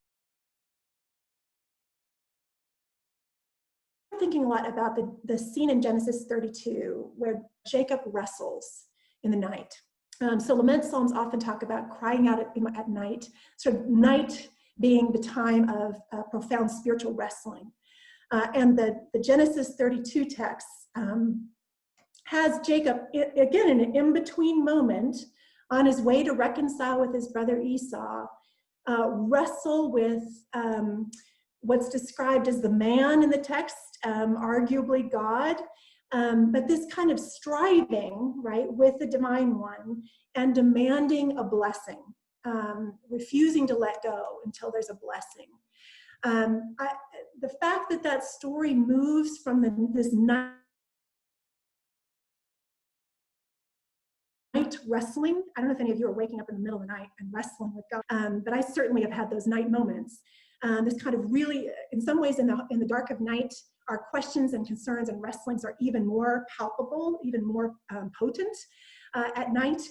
thinking a lot about the scene in Genesis 32 where Jacob wrestles in the night. So lament psalms often talk about crying out at night, sort of night being the time of profound spiritual wrestling. And the Genesis 32 text has Jacob, again, in an in-between moment, on his way to reconcile with his brother Esau, wrestle with what's described as the man in the text, arguably God, but this kind of striving, right, with the divine one and demanding a blessing, refusing to let go until there's a blessing. The fact that story moves from this night wrestling, I don't know if any of you are waking up in the middle of the night and wrestling with God, but I certainly have had those night moments. This kind of really, in some ways in the dark of night, our questions and concerns and wrestlings are even more palpable, even more potent at night.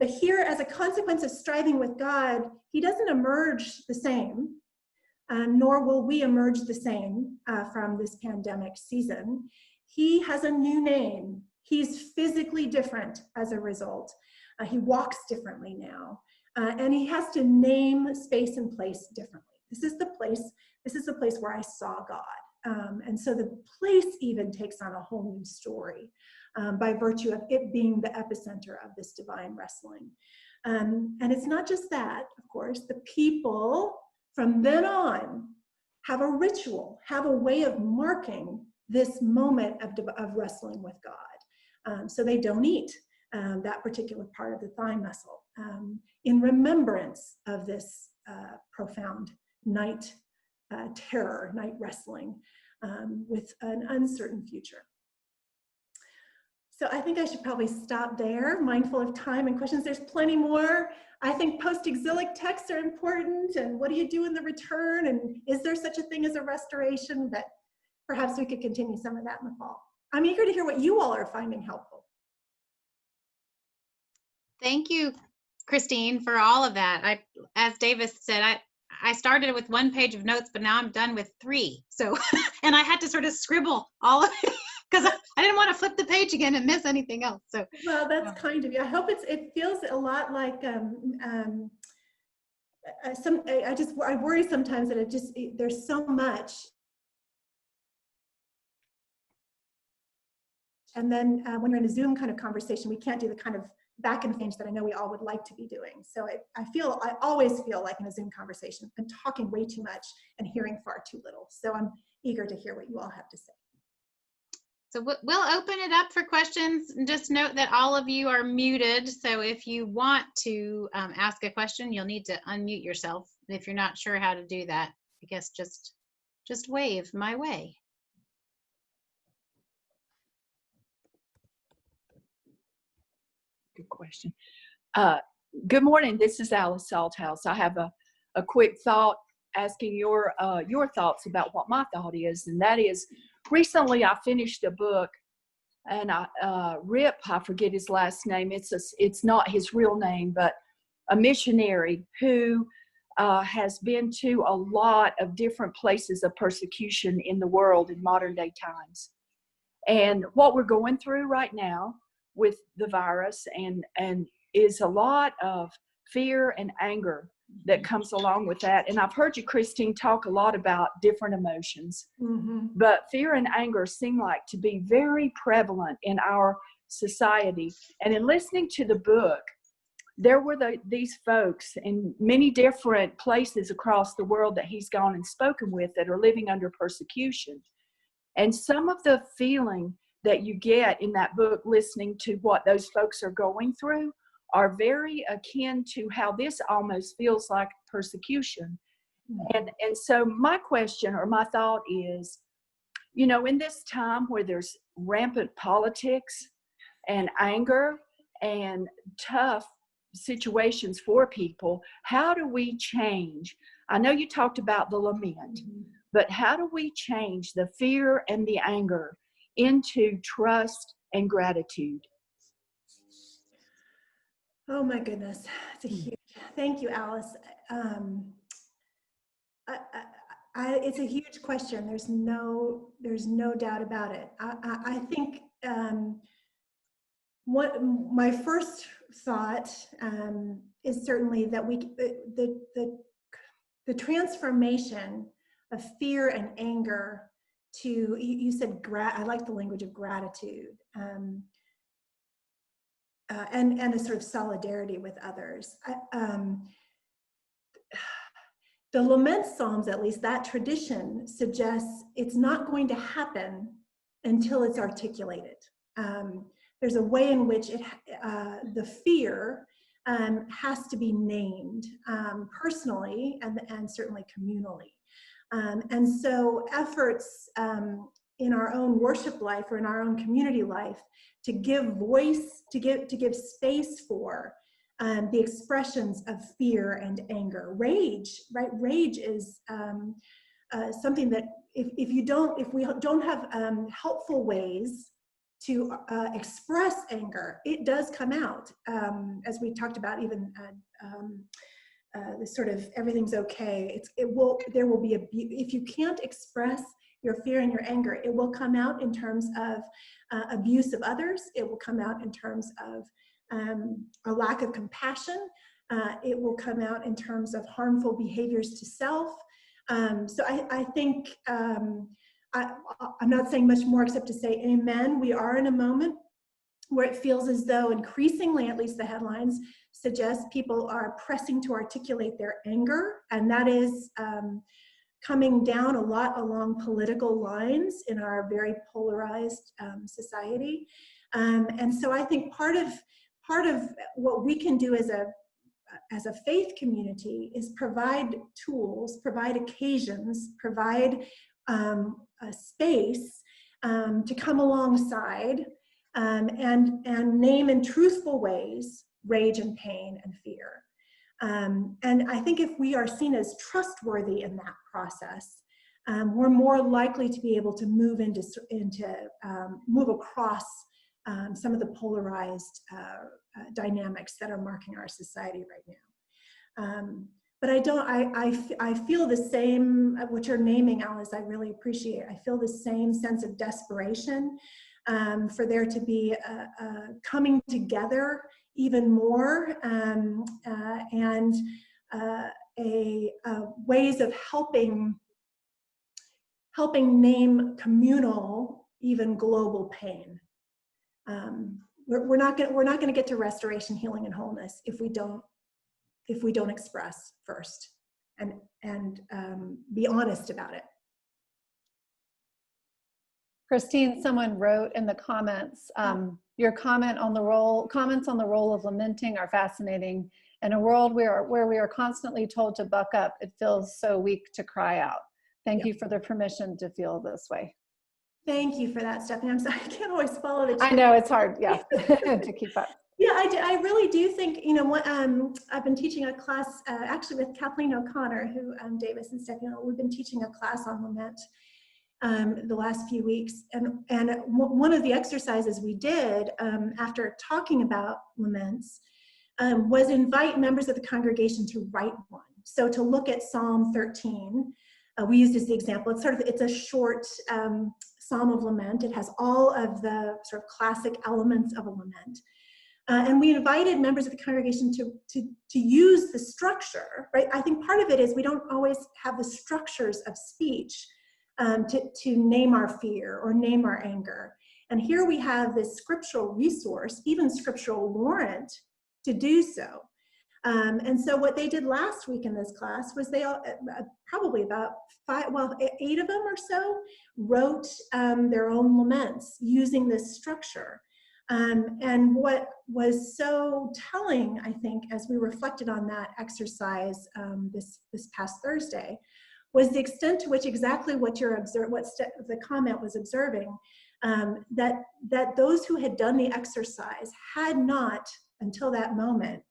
But here, as a consequence of striving with God, he doesn't emerge the same, nor will we emerge the same from this pandemic season. He has a new name. He's physically different as a result. He walks differently now. And he has to name space and place differently. This is the place where I saw God. And so the place even takes on a whole new story by virtue of it being the epicenter of this divine wrestling. And it's not just that, of course, the people from then on have a ritual, have a way of marking this moment of wrestling with God. So they don't eat that particular part of the thigh muscle in remembrance of this profound night terror, night wrestling with an uncertain future. So I think I should probably stop there, mindful of time and questions. There's plenty more. I think post-exilic texts are important, and what do you do in the return, and is there such a thing as a restoration? But perhaps we could continue some of that in the fall. I'm eager to hear what you all are finding helpful. Thank you, Christine, for all of that. As Davis said, I started with 1 page of notes, but now I'm done with 3. So, and I had to sort of scribble all of it because I didn't want to flip the page again and miss anything else. So, well, that's kind of you. I hope it feels a lot like I worry sometimes that there's so much, and then when you're in a Zoom kind of conversation, we can't do the kind of back and forth that I know we all would like to be doing. So I always feel like in a Zoom conversation, I'm talking way too much and hearing far too little. So I'm eager to hear what you all have to say. So we'll open it up for questions. Just note that all of you are muted. So if you want to ask a question, you'll need to unmute yourself. If you're not sure how to do that, I guess just wave my way. Good question. Good morning. This is Alice Salthouse. I have a quick thought asking your thoughts about what my thought is, and that is, recently I finished a book, and Rip, I forget his last name. It's not his real name, but a missionary who has been to a lot of different places of persecution in the world in modern day times. And what we're going through right now with the virus and is a lot of fear and anger that comes along with that. And I've heard you, Christine, talk a lot about different emotions, but fear and anger seem like to be very prevalent in our society. And in listening to the book, there were these folks in many different places across the world that he's gone and spoken with that are living under persecution. And some of the feeling that you get in that book, listening to what those folks are going through, are very akin to how this almost feels like persecution. And so my question or my thought is, you know, in this time where there's rampant politics and anger and tough situations for people, how do we change? I know you talked about the lament, but how do we change the fear and the anger into trust and gratitude? Oh my goodness, it's a huge, thank you, Alice. It's a huge question. There's no doubt about it. I think what my first thought is certainly that the transformation of fear and anger to, you said, I like the language of gratitude, and a sort of solidarity with others. The lament psalms, at least that tradition, suggests it's not going to happen until it's articulated. There's a way in which the fear has to be named personally and certainly communally. And so efforts in our own worship life or in our own community life to give voice, to give space for the expressions of fear and anger. Rage, right? Rage is something that if we don't have helpful ways to express anger, it does come out, as we talked about, even the sort of everything's okay. There will be if you can't express your fear and your anger, it will come out in terms of abuse of others. It will come out in terms of a lack of compassion. It will come out in terms of harmful behaviors to self. So I think I'm not saying much more except to say amen. We are in a moment where it feels as though increasingly, at least the headlines suggest, people are pressing to articulate their anger, and that is coming down a lot along political lines in our very polarized society. And so I think part of what we can do as a faith community is provide tools, provide occasions, provide a space to come alongside and name in truthful ways rage and pain and fear. And I think if we are seen as trustworthy in that process, we're more likely to be able to move move across some of the polarized dynamics that are marking our society right now. But I feel the same, what you're naming, Alice, I really appreciate. I feel the same sense of desperation for there to be a coming together even more, and ways of helping name communal, even global pain. We're not going to get to restoration, healing, and wholeness if we don't express first and be honest about it. Christine, someone wrote in the comments, your comments on the role of lamenting are fascinating. In a world where we are constantly told to buck up, it feels so weak to cry out. Thank you for the permission to feel this way. Thank you for that, Stephanie. I'm sorry, I can't always follow the. I know it's hard, yeah, to keep up. Yeah, I really do think, you know, I've been teaching a class actually with Kathleen O'Connor, who Davis and Stephanie, we've been teaching a class on lament the last few weeks, and one of the exercises we did after talking about laments was invite members of the congregation to write one. So to look at Psalm 13, we used as the example. It's a short psalm of lament. It has all of the sort of classic elements of a lament. And we invited members of the congregation to use the structure, right? I think part of it is we don't always have the structures of speech to name our fear or name our anger. And here we have this scriptural resource, even scriptural warrant to do so. And so what they did last week in this class was they all, probably about 8 of them or so, wrote their own laments using this structure. And what was so telling, I think, as we reflected on that exercise this past Thursday, was the extent to which exactly what the comment was observing, that those who had done the exercise had not, until that moment,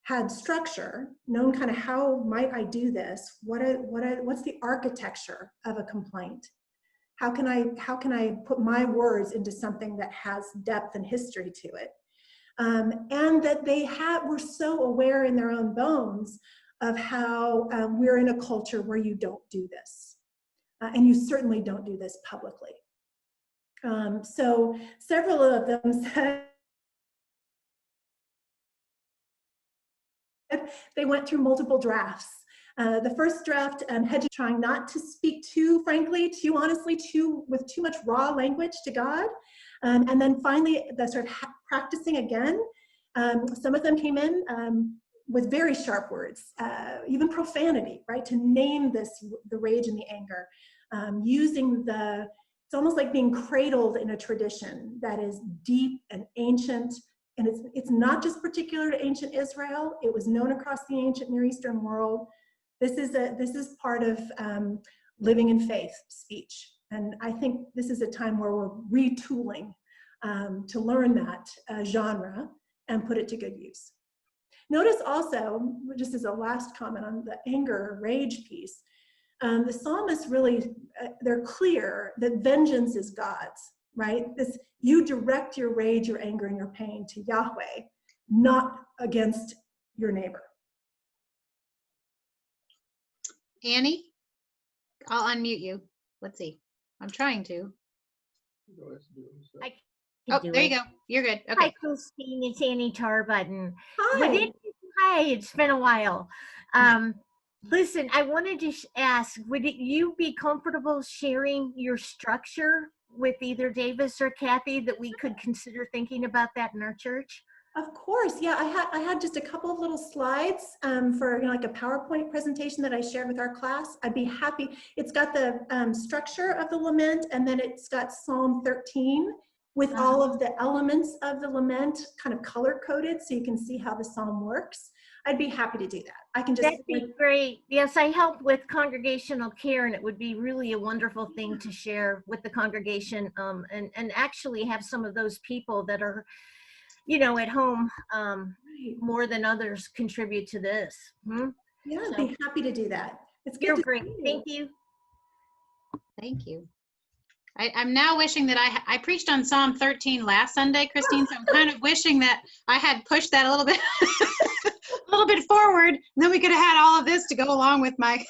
had structure, known kind of how might I do this, what's the architecture of a complaint, how can I put my words into something that has depth and history to it, and that they were so aware in their own bones of how we're in a culture where you don't do this, and you certainly don't do this publicly. So several of them said they went through multiple drafts. The first draft had to try not to speak too frankly, too honestly, with too much raw language to God. And then finally, they started practicing again. Some of them came in with very sharp words, even profanity, right? To name the rage and the anger, using it's almost like being cradled in a tradition that is deep and ancient. And it's not just particular to ancient Israel. It was known across the ancient Near Eastern world. This is part of living in faith speech. And I think this is a time where we're retooling to learn that genre and put it to good use. Notice also, just as a last comment on the anger, rage piece, the psalmists really, they're clear that vengeance is God's, right? You direct your rage, your anger, and your pain to Yahweh, not against your neighbor. Annie, I'll unmute you. Let's see. I'm trying to. Oh, there you go. You're good. Okay. Hi, Christine. It's Annie Tarbutton. Hi. Hi, it's been a while. Listen, I wanted to ask, would you be comfortable sharing your structure with either Davis or Kathy, that we could consider thinking about that in our church? Of course, yeah. I had just a couple of little slides for like a PowerPoint presentation that I shared with our class. I'd be happy. It's got the structure of the lament, and then it's got Psalm 13 with all of the elements of the lament kind of color coded, so you can see how the psalm works. I'd be happy to do that. I can just— That'd be great. Yes, I help with congregational care, and it would be really a wonderful thing to share with the congregation, and actually have some of those people that are, at home more than others contribute to this. Yeah, I'd be happy to do that. It's good. You're great. Thank you. Thank you. I'm now wishing that I preached on Psalm 13 last Sunday, Christine, so I'm kind of wishing that I had pushed that a little bit a little bit forward, and then we could have had all of this to go along with my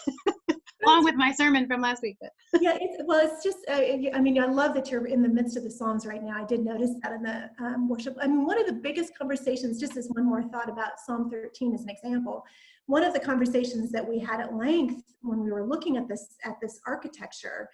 sermon from last week. But Yeah, it's just, I mean, I love that you're in the midst of the Psalms right now. I did notice that in the worship. I mean, one of the biggest conversations, just as one more thought about Psalm 13 as an example, one of the conversations that we had at length when we were looking at this architecture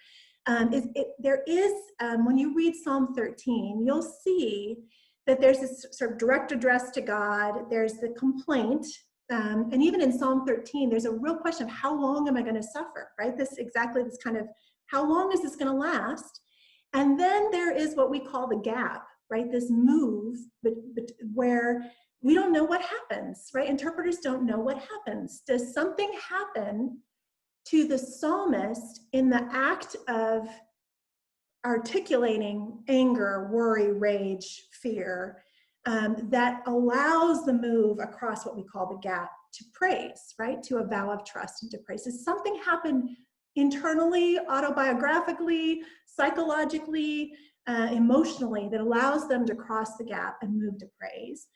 when you read Psalm 13, you'll see that there's this sort of direct address to God, there's the complaint, and even in Psalm 13, there's a real question of how long am I going to suffer, right? This kind of, how long is this going to last? And then there is what we call the gap, right? This move, but where we don't know what happens, right? Interpreters don't know what happens. Does something happen to the psalmist in the act of articulating anger, worry, rage, fear, that allows the move across what we call the gap to praise, right? To a vow of trust and to praise. Does something happen internally, autobiographically, psychologically, emotionally, that allows them to cross the gap and move to praise?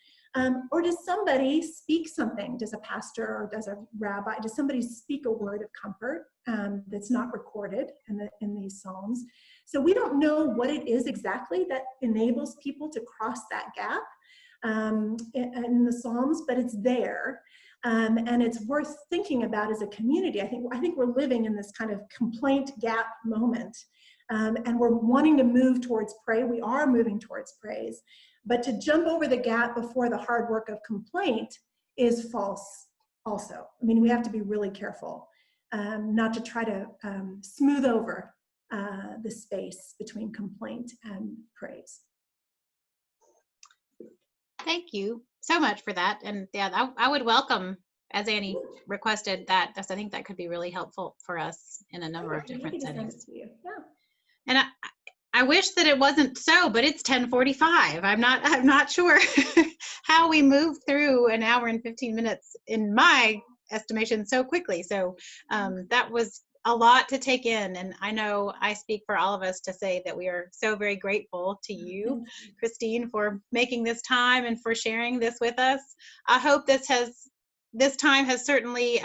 Or does somebody speak something? Does a pastor or does a rabbi, does somebody speak a word of comfort that's not recorded in these Psalms? So we don't know what it is exactly that enables people to cross that gap in the Psalms, but it's there. And it's worth thinking about as a community. I think we're living in this kind of complaint gap moment. And we're wanting to move towards praise. We are moving towards praise. But to jump over the gap before the hard work of complaint is false also. I mean, we have to be really careful not to try to smooth over the space between complaint and praise. Thank you so much for that. And yeah, I would welcome, as Annie requested, that. I think that could be really helpful for us in a number of different settings. Yeah. And I wish that it wasn't so, but it's 10:45. I'm not sure how we move through an hour and 15 minutes in my estimation so quickly. So that was a lot to take in, and I know I speak for all of us to say that we are so very grateful to you, Christine, for making this time and for sharing this with us. I hope this time has certainly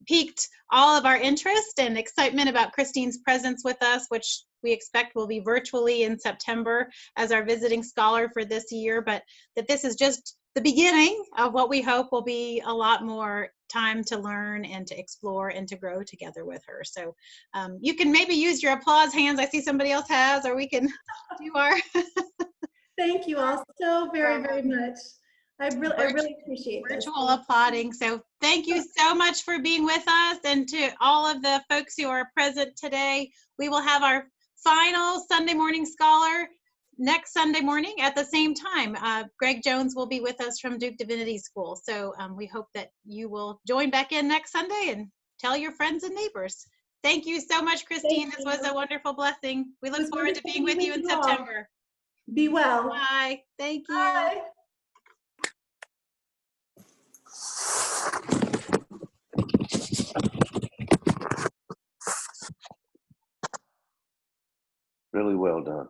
piqued all of our interest and excitement about Christine's presence with us, which we expect will be virtually in September as our visiting scholar for this year, but that this is just the beginning of what we hope will be a lot more time to learn and to explore and to grow together with her. So you can maybe use your applause hands. I see somebody else has, or we can do our. Thank you all so very, very much. I really appreciate this. Virtual applauding. So thank you so much for being with us, and to all of the folks who are present today. We will have our final Sunday morning scholar next Sunday morning at the same time. Greg Jones will be with us from Duke Divinity School. So we hope that you will join back in next Sunday and tell your friends and neighbors. Thank you so much, Christine. This was a wonderful blessing. We look forward to being with you in September. Be well. Bye. Thank you. Bye. Really well done.